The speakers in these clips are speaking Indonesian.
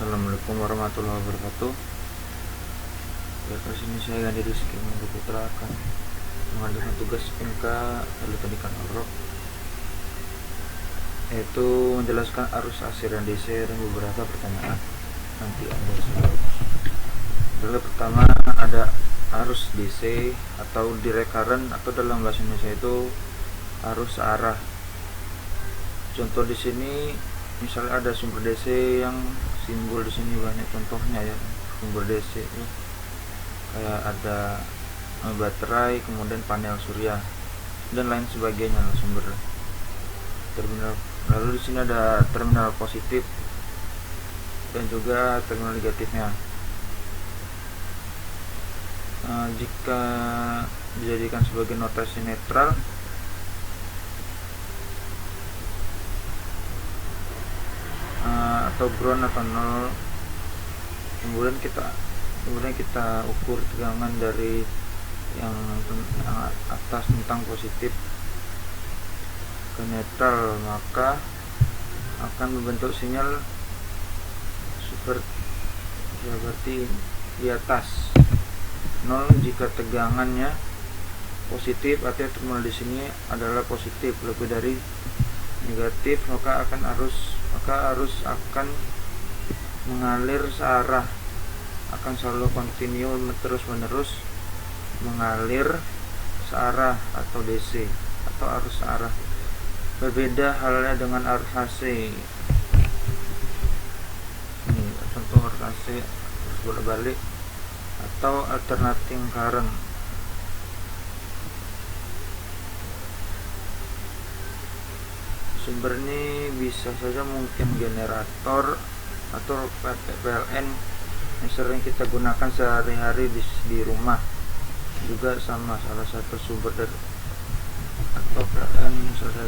Assalamualaikum warahmatullahi wabarakatuh. Ya, ke sini saya Gandhi Rizky Putra akan mengajukan tugas MK Elektronika Orok, yaitu menjelaskan arus AC dan DC dan beberapa pertanyaan. Nanti Anda simak. Pertama, ada arus DC atau direct current, atau dalam bahasa Indonesia itu arus arah. Contoh di sini, misalnya ada sumber DC yang simbol di sini banyak contohnya ya, sumber DC ya. Kayak ada baterai, kemudian panel surya dan lain sebagainya sumber terminal. Lalu di sini ada terminal positif dan juga terminal negatifnya. Jika dijadikan sebagai notasi netral, atau ground atau nol, kemudian kita ukur tegangan dari yang atas tentang positif ke netral, maka akan membentuk sinyal seperti di atas. 0 jika tegangannya positif, artinya terminal di sini adalah positif. Lebih dari negatif, maka arus akan mengalir searah, akan selalu kontinu terus menerus mengalir searah atau DC atau arus searah. Berbeda halnya dengan arus AC. Ini contoh arus AC, arus bolak-balik atau alternating current. Sumber ini bisa saja mungkin generator atau PLN yang sering kita gunakan sehari-hari di rumah, juga sama salah satu sumber dari atau PLN salah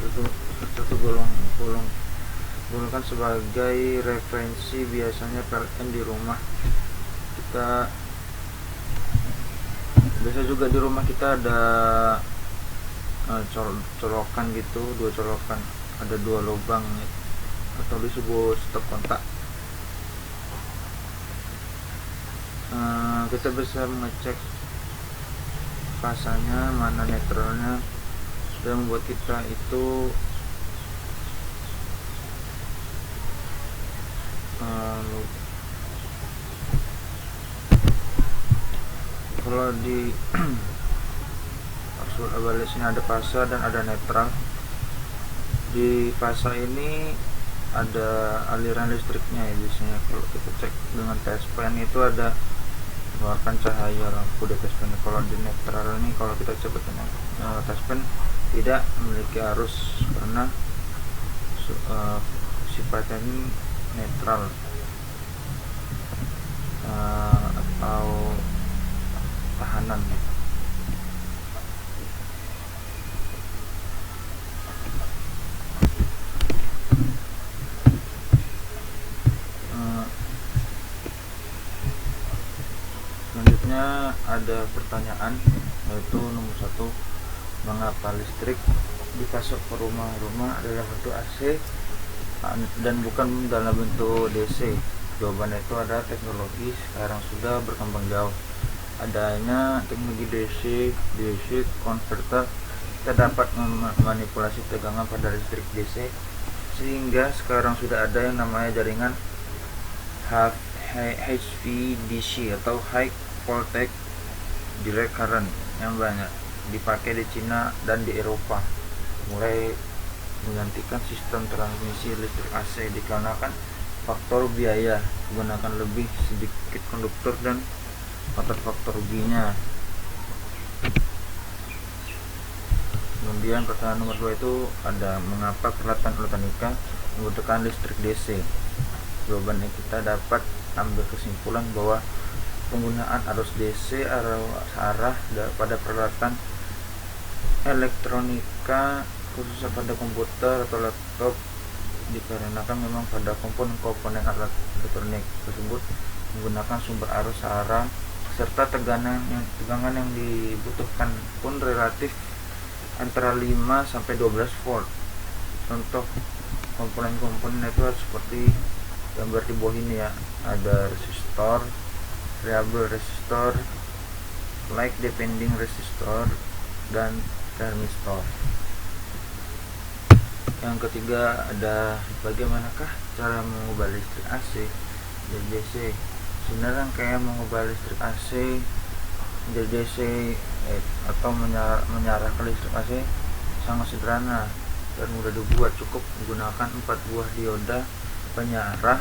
satu golongan sebagai referensi. Biasanya PLN di rumah kita, biasa juga di rumah kita ada colokan gitu, dua colokan, ada dua lubang atau disebut stop kontak. Kita bisa mengecek fasanya, mana netralnya, dan membuat kita itu kalau di arus balik sini ada fasa dan ada netral. Di fasa ini ada aliran listriknya ya, biasanya kalau kita cek dengan test pen itu ada mengeluarkan cahaya lampu di test pen. Kalau di netral ini, kalau kita cek dengan test pen, tidak memiliki arus karena sifatnya ini netral atau tahanan ya. Selanjutnya ada pertanyaan, yaitu nomor 1, mengapa listrik dipasok ke rumah-rumah adalah bentuk AC dan bukan dalam bentuk DC? Jawabannya itu ada teknologi sekarang sudah berkembang jauh. Adanya teknologi DC converter, kita dapat memanipulasi tegangan pada listrik DC, sehingga sekarang sudah ada yang namanya jaringan HVDC atau High Voltage Direct Current yang banyak dipakai di Cina dan di Eropa, mulai menggantikan sistem transmisi listrik AC dikarenakan faktor biaya, menggunakan lebih sedikit konduktor dan faktor ruginya. Kemudian pertanyaan nomor 2 itu ada, mengapa peralatan elektronika membutuhkan listrik DC? Jawabannya kita dapat ambil kesimpulan bahwa penggunaan arus DC arah pada peralatan elektronika, khususnya pada komputer atau laptop, dikarenakan memang pada komponen alat elektronik tersebut menggunakan sumber arus arah, serta tegangan yang dibutuhkan pun relatif antara 5 sampai 12 volt. Contoh komponen-komponen itu seperti gambar di bawah ini ya, ada resistor, variable resistor, like depending resistor, dan thermistor. Yang ketiga ada bagaimanakah cara mengubah listrik AC dari DC. Sebenarnya kayak mengubah listrik AC dari DC atau menyarahkan listrik AC sangat sederhana dan mudah dibuat. Cukup menggunakan 4 buah dioda penyarah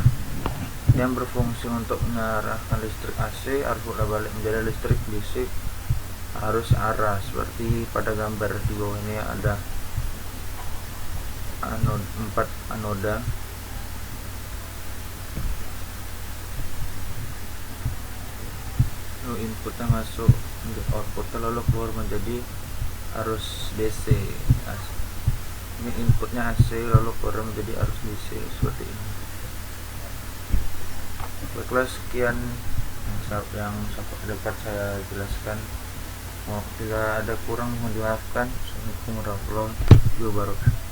yang berfungsi untuk menyarahkan listrik AC arus bolak-balik menjadi listrik DC arus arah, seperti pada gambar di bawah ini ada 4 anoda. Lalu inputnya masuk outputnya lalu keluar menjadi arus DC. Ini inputnya AC lalu keluar menjadi arus DC seperti ini. Baiklah, sekian yang dapat saya jelaskan. Jika ada kurang mohon dimaafkan. Assalamualaikum warahmatullahi wabarakatuh.